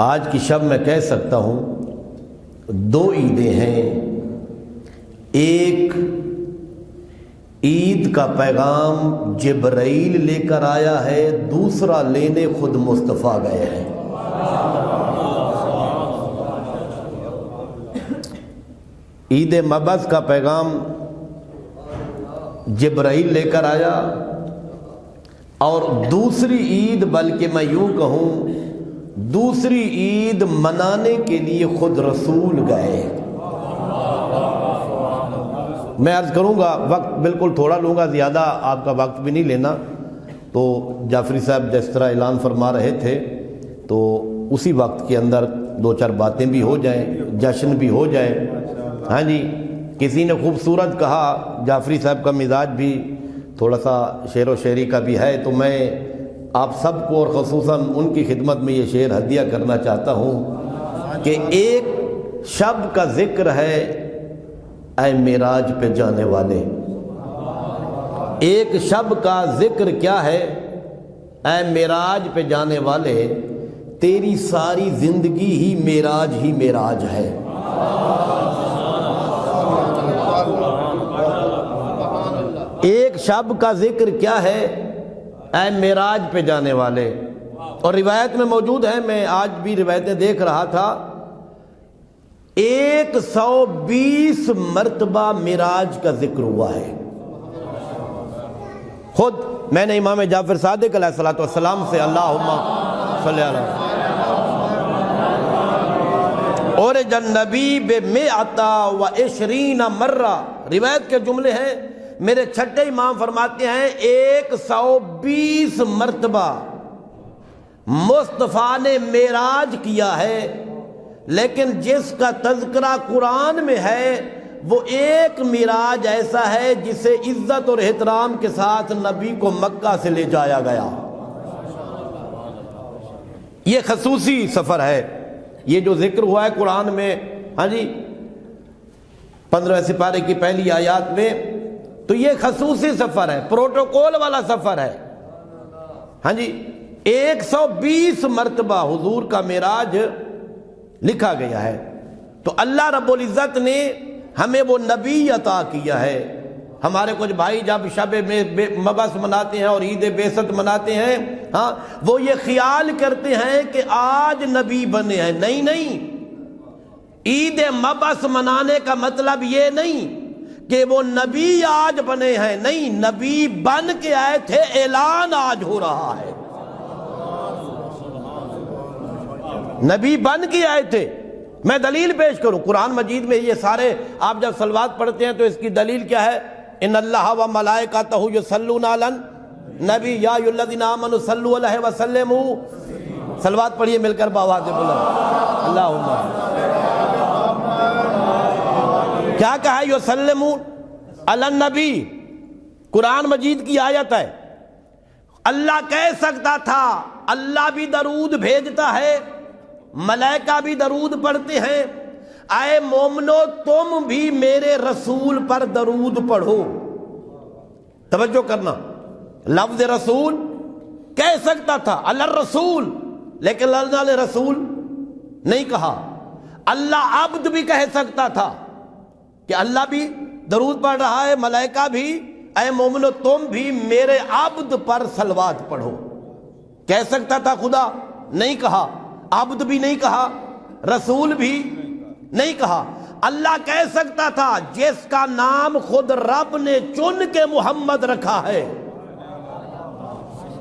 آج کی شب میں کہہ سکتا ہوں دو عیدیں ہیں. ایک عید کا پیغام جبرائیل لے کر آیا ہے، دوسرا لینے خود مصطفیٰ گئے ہیں. عید مبعث کا پیغام جبرائیل لے کر آیا، اور دوسری عید، بلکہ میں یوں کہوں دوسری عید منانے کے لیے خود رسول گئے. میں عرض کروں گا، وقت بالکل تھوڑا لوں گا، زیادہ آپ کا وقت بھی نہیں لینا. تو جعفری صاحب جس طرح اعلان فرما رہے تھے تو اسی وقت کے اندر دو چار باتیں بھی ہو جائیں، جشن بھی ہو جائے. ہاں جی، کسی نے خوبصورت کہا، جعفری صاحب کا مزاج بھی تھوڑا سا شعر و شاعری کا بھی ہے، تو میں آپ سب کو اور خصوصاً ان کی خدمت میں یہ شعر ہدیہ کرنا چاہتا ہوں کہ ایک شب کا ذکر ہے اے معراج پہ جانے والے. ایک شب کا ذکر کیا ہے اے معراج پہ جانے والے، تیری ساری زندگی ہی معراج ہے. ایک شب کا ذکر کیا ہے اے معراج پہ جانے والے. اور روایت میں موجود ہے، میں آج بھی روایتیں دیکھ رہا تھا، 120 مرتبہ معراج کا ذکر ہوا ہے. خود میں نے امام جعفر صادق علیہ الصلوۃ والسلام سے اللہم صلی اللہ اور جنبی بمئۃ و 20 مرہ، روایت کے جملے ہیں. میرے چھٹے امام فرماتے ہیں 120 مرتبہ مصطفیٰ نے معراج کیا ہے، لیکن جس کا تذکرہ قرآن میں ہے وہ ایک معراج ایسا ہے جسے عزت اور احترام کے ساتھ نبی کو مکہ سے لے جایا گیا. یہ خصوصی سفر ہے. یہ جو ذکر ہوا ہے قرآن میں، ہاں جی 15 سپارے کی پہلی آیات میں، تو یہ خصوصی سفر ہے، پروٹوکول والا سفر ہے. ہاں جی 120 مرتبہ حضور کا معراج لکھا گیا ہے. تو اللہ رب العزت نے ہمیں وہ نبی عطا کیا ہے. ہمارے کچھ بھائی جب شب مبعث مناتے ہیں اور عید بعثت مناتے ہیں، ہاں وہ یہ خیال کرتے ہیں کہ آج نبی بنے ہیں. نہیں، عید مبعث منانے کا مطلب یہ نہیں کہ وہ نبی آج بنے ہیں. نہیں، نبی بن کے آئے تھے، اعلان آج ہو رہا ہے. نبی بن کے آئے تھے. میں دلیل پیش کروں، قرآن مجید میں یہ سارے آپ جب صلوات پڑھتے ہیں تو اس کی دلیل کیا ہے؟ ان اللہ و ملائکتہ یصلون علی النبی یا ایھا الذین آمنوا صلوا علیہ وسلموا. صلوات پڑھیے مل کر بآواز بلند. اللہم کیا کہا ہے؟ یسلمون علی النبی. قرآن مجید کی آیت ہے. اللہ کہہ سکتا تھا اللہ بھی درود بھیجتا ہے، ملائکہ بھی درود پڑھتے ہیں، اے مومنو تم بھی میرے رسول پر درود پڑھو. توجہ کرنا، لفظ رسول کہہ سکتا تھا اللہ الرسول، لیکن اللہ نے رسول نہیں کہا. اللہ عبد بھی کہہ سکتا تھا کہ اللہ بھی درود پڑھ رہا ہے، ملائکہ بھی، اے مومنو تم بھی میرے عبد پر صلوات پڑھو. کہہ سکتا تھا خدا، نہیں کہا. عبد بھی نہیں کہا، رسول بھی نہیں کہا. اللہ کہہ سکتا تھا جس کا نام خود رب نے چن کے محمد رکھا ہے،